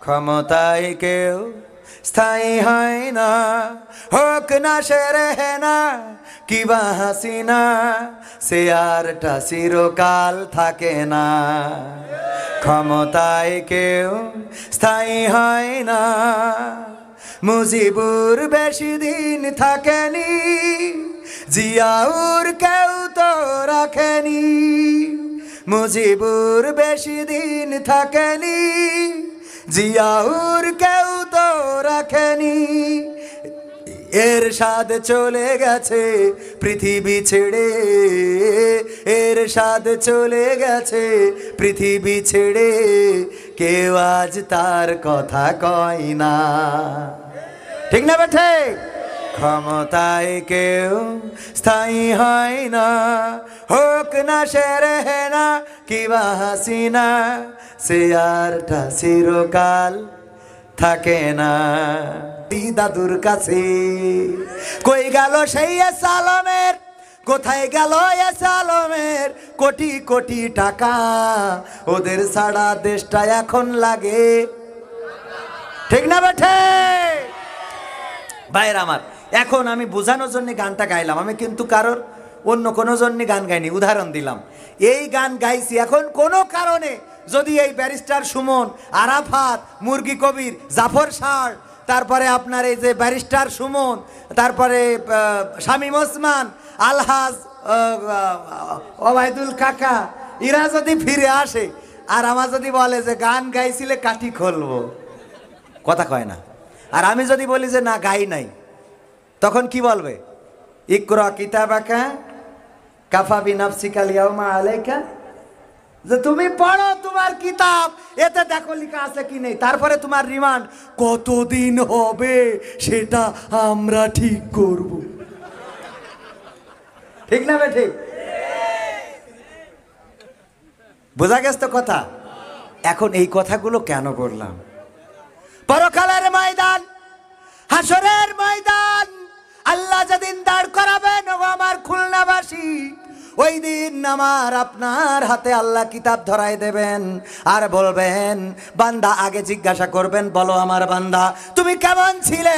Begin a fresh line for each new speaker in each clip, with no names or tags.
ক্ষমতায় কেউ স্থায়ী হয় না, হোক না সে রেহেনা কিবা হাসিনা, সে আরটা চিরকাল থাকে না। ক্ষমতায় কেউ স্থায়ী হয় না, মুজিবুর বেশি দিন থাকেনি, জিয়াউর কেউ তো রাখেনি। মুজিবুর বেশি দিন থাকেনি, জিয়াউর কেউ তো রাখেনি। এরশাদ চলে গেছে পৃথিবী ছেড়ে, এরশাদ চলে গেছে পৃথিবী ছেড়ে, কেউ আজ তার কথা কয় না। ঠিক না বেঠে? ক্ষমতায় কেউ স্থায়ী হয় না, হোক না সে রেহেনা কিবা হাসিনা, সে আরটা চিরকাল থাকে না। দাদুর কাছে কই গেল সেই সালমের, কোথায় গেল সালমের কোটি কোটি টাকা, ওদের সারা দেশটা এখন লাগে। ঠিক না বেঠে? ভাইয়ের আমার, এখন আমি বোঝানোর জন্য গানটা গাইলাম, আমি কিন্তু কারোর অন্য কোনো জন্য গান গাইনি, উদাহরণ দিলাম। এই গান গাইছি এখন কোনো কারণে যদি এই ব্যারিস্টার সুমন, আরাফাত, মুরগি কবির, জাফর শাহ, তারপরে আপনার এই যে ব্যারিস্টার সুমন, তারপরে শামীম ওসমান, আলহাজ ওবায়দুল কাকা, এরা যদি ফিরে আসে আর আমার যদি বলে যে গান গাইছিলে কাঠি খুলবো, কথা কয় না। আর আমি যদি বলি যে না গাই নাই, তখন কি বলবে? ইকরা কিতাবাকা কাফা বিনাফসিকা ইয়াউমা আলাইকা, যে তুমি পড়ো তোমার কিতাব, এতে দেখো লেখা আছে কি নেই। তারপরে তোমার রিমান্ড কতদিন হবে সেটা আমরা ঠিক করব। ঠিক না বে ঠিক? বোঝা গেছে তো কথা? এখন এই কথাগুলো কেন বললাম? পরকালের ময়দান, হাসরের ময়দান, আল্লাহ যেদিন দাঁড় করাবেন ও আমার খুলনাবাসী, ওই দিন আমার আপনার হাতে আল্লাহ কিতাব ধরাই দেবেন আর বলবেন, বান্দা আগে জিজ্ঞাসা করবেন, বলো আমার বান্দা তুমি কেমন ছিলে?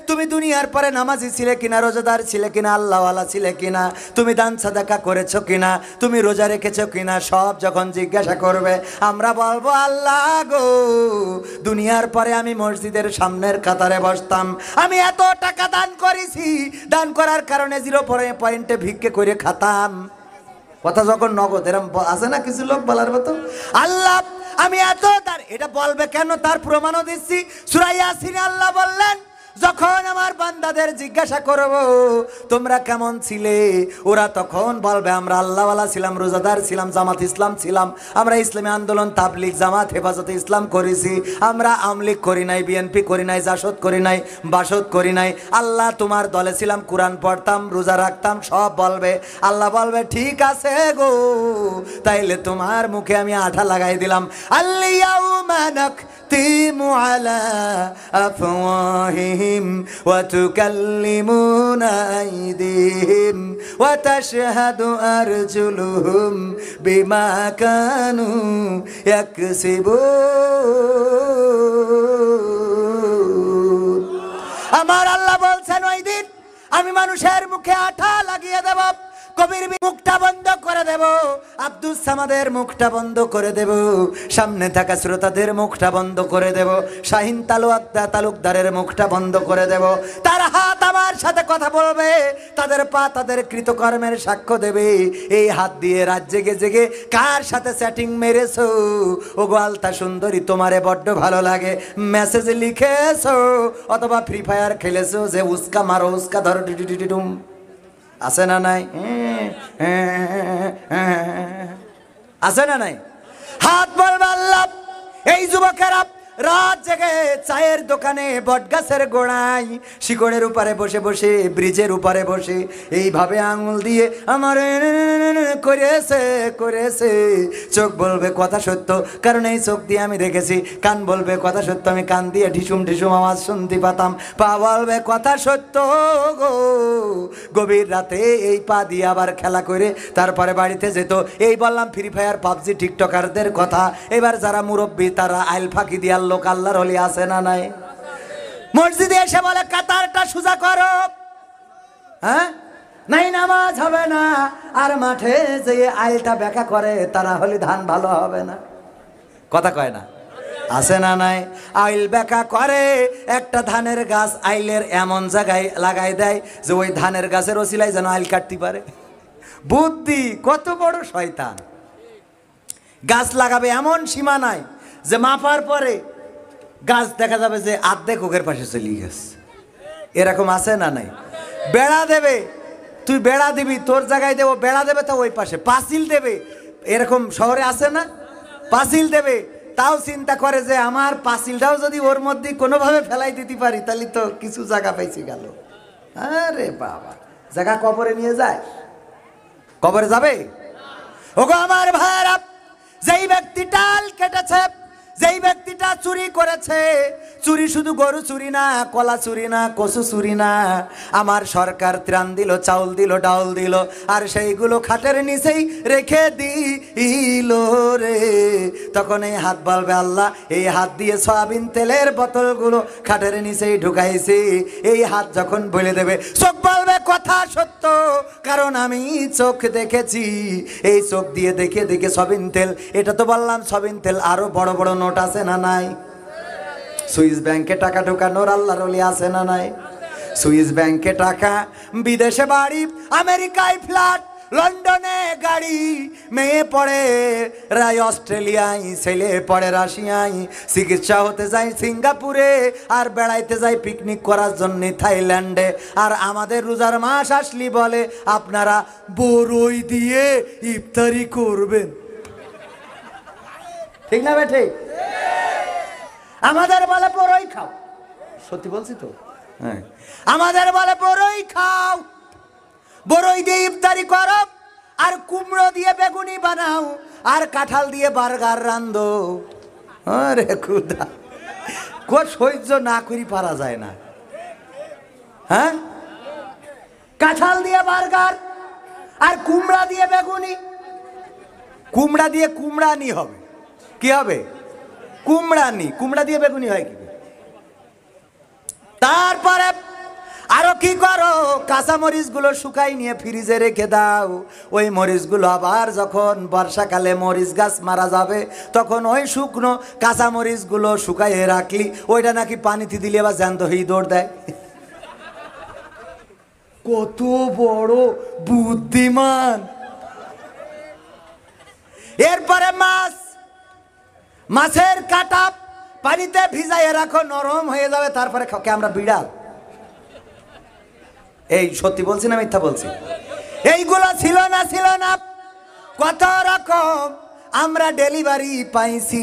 তুমি দুনিয়ার পরে নামাজি ছিলে কিনা, রোজাদার ছিলে কিনা, আল্লাহওয়ালা ছিলে কিনা, তুমি দান সাদাকা করেছো কিনা, তুমি রোজা রেখেছো কিনা, সব যখন জিজ্ঞাসা করবে আমরা বলবো, আল্লাহ গো দুনিয়ার পরে আমি মসজিদের সামনের কাতারে বসতাম, আমি এত টাকা দান করেছি, দান করার কারণে 0 পয়েন্টে ভিক্ষে করে খাতাম। কথা যখন নগদ, এরম আছে না কিছু লোক বলার মতো, আল্লাহ আমি এত দান, এটা বলবে কেন তার প্রমাণও দিচ্ছি। সূরা ইয়াসিনে আল্লাহ বললেন, যখন আমার বান্দাদের জিজ্ঞাসা করব তোমরা কেমন ছিলে, ওরা তখন বলবে আমরা আল্লাহওয়ালা ছিলাম, রোজাদার ছিলাম, জামাত ইসলাম ছিলাম, আমরা ইসলামী আন্দোলন, তাবলিগ, জামাত, হেফাজতে ইসলাম করেছি, আমরা আমলিগ করি নাই, বিএনপি করি নাই, জাসদ করি নাই, বাসদ করি নাই, আল্লাহ তোমার দলে ছিলাম, কোরআন পড়তাম, রোজা রাখতাম, সব বলবে। আল্লাহ বলবে ঠিক আছে গো, তাইলে তোমার মুখে আমি আঠা লাগাই দিলাম। আল-ইয়াউমা নাখতিমু আলা আফওয়াহিহিম ওয়া তুকাল্লিমুনা আইদিহিম ওয়া তাশহাদু আরজুলুহুম বিমা কানু ইয়াকসিবুন। আমার আল্লাহ বলছেন ওই দিন আমি মানুষের মুখে আঠা লাগিয়ে দেব, কবির মুখটা বন্ধ করে দেব, আব্দুল সামাদের মুখটা বন্ধ করে দেব, সামনে থাকা শ্রোতাদের মুখটা বন্ধ করে দেব, শাহিন তালুকদারের মুখটা বন্ধ করে দেব। তার হাত আমার সাথে কথা বলবে, তাদের পা তাদের কৃতকর্মের সাক্ষ্য দেবে। এই হাত দিয়ে রাত জেগে জেগে কার সাথে চ্যাটিং মেরেছো, ও গোয়ালতা সুন্দরী তোমারে বড্ড ভালো লাগে, মেসেজ লিখেছো অথবা ফ্রি ফায়ার খেলেছো, যে উস্কা মারো উস্কা ধরো ডিডিডিডুম, আছে না নাই? আছে না নাই? হাত বলবে আল্লাহ, এই যুবকেরা রাত জেগে চায়ের দোকানে, বটগাছের গোড়ায়, শিকড়ের উপরে বসে বসে, ব্রিজের উপরে বসে এইভাবে আঙুল দিয়ে আমার করেছে করেছে। চোখ বলবে কথা সত্য, কারণ এই চোখ দিয়ে আমি দেখেছি। কান বলবে কথা সত্য, আমি কান দিয়ে ঢিসুম ঢিসুম আওয়াজ শুনতে পাতাম। পা বলবে কথা সত্য গো, গভীর রাতে এই পা দিয়ে আবার খেলা করে তারপরে বাড়িতে যেত। এই বললাম ফ্রি ফায়ার, পাবজি, টিকটকারদের কথা। এবার যারা মুরব্বী তারা আইল ফাঁকি দিয়ে লোক আল্লাহর ওলি আছে না নাই? মসজিদে এসে বলে কাতারটা সোজা করো, হ্যাঁ নাই নামাজ হবে না, আর মাঠে যে আইলটা ব্যাখ্যা করে তারা হলে ধান ভালো হবে না। কথা কয় না? আছে না নাই? আইল ব্যাখ্যা করে, একটা ধানের গাছ আইলের এমন জায়গায় লাগাই দেয় যে ওই ধানের গাছের ওসিলায় যেন আইল কাটতে পারে। বুদ্ধি কত বড় শয়তান! গাছ লাগাবে এমন সীমা নাই যে মাপার পরে গাছ দেখা যাবে যে আর্ধেক ওকের পাশে চলে গেছে। এরকম আছে না নাই? বেড়া দেবে, তুই বেড়া দিবি, তোর জায়গায় দেবো, বেড়া দেবে তো ওই পাশে পাঁচিল দেবে। এরকম শহরে আছে না? পাঁচিল দেবে, তাও চিন্তা করে যে আমার পাঁচিলটাও যদি ওর মধ্যে কোনোভাবে ফেলাই দিতে পারি তাহলে তো কিছু জায়গা পাইছি গেল। আরে বাবা, জায়গা কবরে নিয়ে যায়? কবরে যাবে? ওগো আমার ভাইরা, যেই ব্যক্তি ডাল কেটেছে, যেই ব্যক্তিটা চুরি করেছে, চুরি শুধু গরু চুরি না, কলা চুরি না, কচু চুরি না, আমার সরকার ত্রাণ দিল, চাউল দিল, ডাউল দিল, আর সেইগুলো খাটের নিচেই রেখে দিল রে। তখন এই হাত বলবে আল্লাহ, এই হাত দিয়ে সয়াবিন তেলের বোতলগুলো খাটের নিচেই ঢুকাইছি। এই হাত যখন বলে দেবে, চোখ বলবে কথা সত্য, কারণ আমি চোখ দেখেছি। এই চোখ দিয়ে দেখে দেখে সয়াবিন তেল, এটা তো বললাম সয়াবিন তেল, আরো বড় বড় নোট আছে না নাই? সুইস ব্যাংকে টাকা ঢোকানোর আল্লাহর ওলি আছে না নাই? সুইস ব্যাংকে টাকা, বিদেশে বাড়ি, আমেরিকায় ফ্ল্যাট, লন্ডনে গাড়ি, মেয়ে পড়ে অস্ট্রেলিয়ায়, ছেলে পড়ে রাশিয়ায়, চিকিৎসা হতে যায় সিঙ্গাপুরে, আর বেড়াইতে যায় পিকনিক করার জন্য থাইল্যান্ডে। আর আমাদের রোজার মাস আসলি বলে আপনারা বড়ই দিয়ে ইফতারি করবেন। ঠিক না বেঠে? আমাদের বলে বড়ই খাও, সত্যি বলছি তো, হ্যাঁ আমাদের বলে বড়ই খাও, বড়ই দিয়ে ইফতারি করো, আর কুমড়ো দিয়ে বেগুনি বানাও, আর কাঁঠাল দিয়ে বার্গার রান্ধো। আরে খুদা, কো সহ্য না করি পারা যায় না। হ্যাঁ, কাঁঠাল দিয়ে বার্গার আর কুমড়া দিয়ে বেগুনি। কুমড়া দিয়ে কুমড়ানি হবে, কি হবে? কুমড়ানি। কুমড়া দিয়ে বেগুনি হয় কি? তারপরে আরো কি করো, কাঁচা মরিচ গুলো শুকাই নিয়ে ফ্রিজে রেখে দাও। ওই মরিচ গুলো আবার যখন বর্ষাকালে মরিচ গাছ মারা যাবে, তখন ওই শুকনো কাঁচা মরিচ গুলো শুকাইয়ে রাখলি, ওইটা নাকি পানিতে দিলে আবার জ্যান্ত হয়ে দৌড় দেয়। কত বড় বুদ্ধিমান! এরপরে মাছ, মাছের কাটা পানিতে ভিজাইয়ে রাখো, নরম হয়ে যাবে, তারপরে খাও। কে আমরা বিড়াল? এই সত্যি বলছি না মিথ্যা বলছি? এইগুলো ছিল না, ছিল না, কত রকম আমরা ডেলিভারি পাইছি।